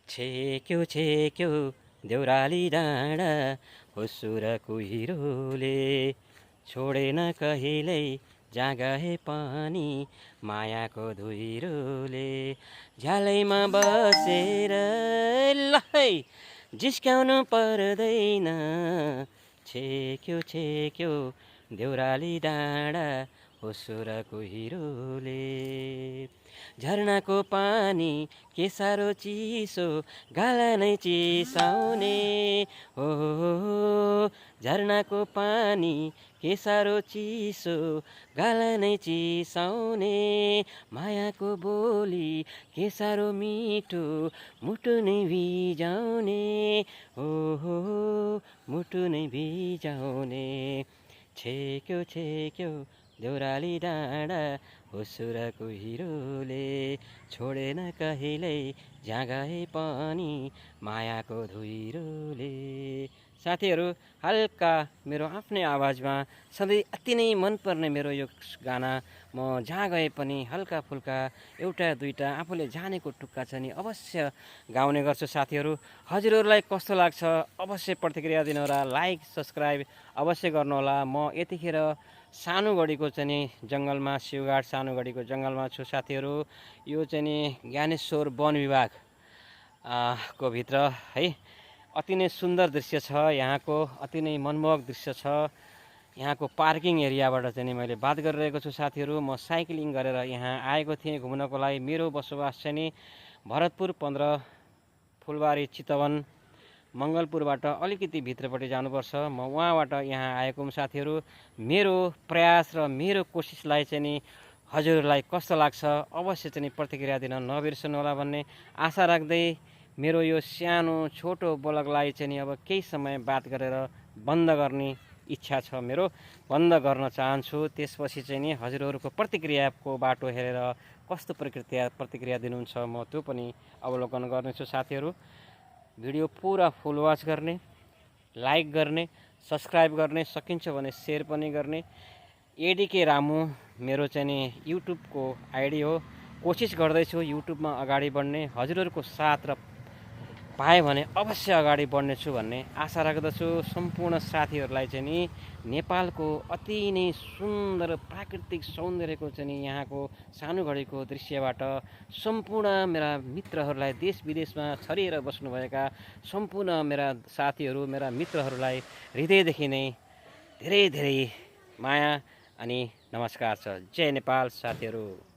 छेक्यो देउराली डाँडा हुसुर कुहिरोले छोडेन कहिल्यै जहाँ गए पनि मायाको धुइरोले झ्यालैमा बसेर लहै जिस्क्याउनु पर्दैन छेक्यो देउराली डाँडा हुसुर कुहिरोले झरनाको पानी के साह्रो चिसो गाला नै चिसाउने हो झरनाको पानी के साह्रो चिसो गाला नै चिसाउने मायाको बोली के साह्रो मिठो मुटु नै भिजाउने हो मुटु नै भिजाउने छेक्यो देउराली डाँडा हुसुर कुहिरोले छोडेन कहिल्यै जहाँ गए पनि मायाको धुइरोले। साथीहरू, हल्का मेरो आफ्नै आवाजमा सधैँ अति नै मनपर्ने मेरो यो गाना म जहाँ गए पनि हल्का फुल्का एउटा दुईटा आफूले जानेको टुक्का छ नि अवश्य गाउने गर्छु। साथीहरू, हजुरहरूलाई कस्तो लाग्छ अवश्य प्रतिक्रिया दिनुहोला, लाइक सब्सक्राइब अवश्य गर्नुहोला। म यतिखेर सानुगढीको चाहिँ नि जङ्गलमा शिवघाट सानुगढीको जङ्गलमा छु साथीहरू। यो चाहिँ नि ज्ञानेश्वर वन विभाग को भित्र है अति नै सुन्दर दृश्य छ यहाँको, अति नै मनमोहक दृश्य छ। यहाँको पार्किङ एरियाबाट चाहिँ नि मैले बात गरिरहेको छु साथीहरू। म साइक्लिङ गरेर यहाँ आएको थिएँ घुम्नको लागि। मेरो बसोबास चाहिँ नि भरतपुर 15 फुलबारी चितवन मङ्गलपुरबाट अलिकति भित्रपट्टि जानुपर्छ। म वहाँबाट यहाँ आएको हुँ साथीहरू। मेरो प्रयास र मेरो कोसिसलाई चाहिँ नि हजुरहरूलाई कस्तो लाग्छ अवश्य चाहिँ नि प्रतिक्रिया दिन नबिर्सनु होला भन्ने आशा राख्दै मेरो यो सानो छोटो ब्लगलाई चाहिँ नि अब केही समय बात गरेर बन्द गर्ने इच्छा छ मेरो, बन्द गर्न चाहन्छु। त्यसपछि चाहिँ नि हजुरहरूको प्रतिक्रियाको बाटो हेरेर कस्तो प्रतिक्रिया दिनुहुन्छ म त्यो पनि अवलोकन गर्नेछु साथीहरू। भिडियो पुरा फुल वाच गर्ने, लाइक गर्ने, सब्सक्राइब गर्ने, सकिन्छ भने सेयर पनि गर्ने। एडीके रामु मेरो चाहिँ नि युट्युबको आइडी हो। कोसिस गर्दैछु युट्युबमा अगाडि बढ्ने, हजुरहरूको साथ र पाएँ भने अवश्य अगाडि बढ्नेछु भन्ने आशा राख्दछु। सम्पूर्ण साथीहरूलाई चाहिँ नि नेपालको अति नै सुन्दर प्राकृतिक सौन्दर्यको चाहिँ नि यहाँको सानुगढीको दृश्यबाट सम्पूर्ण मेरा मित्रहरूलाई, देश विदेशमा छरिएर बस्नुभएका सम्पूर्ण मेरा साथीहरू, मेरा मित्रहरूलाई हृदयदेखि नै धेरै धेरै माया अनि नमस्कार छ। जय नेपाल साथीहरू।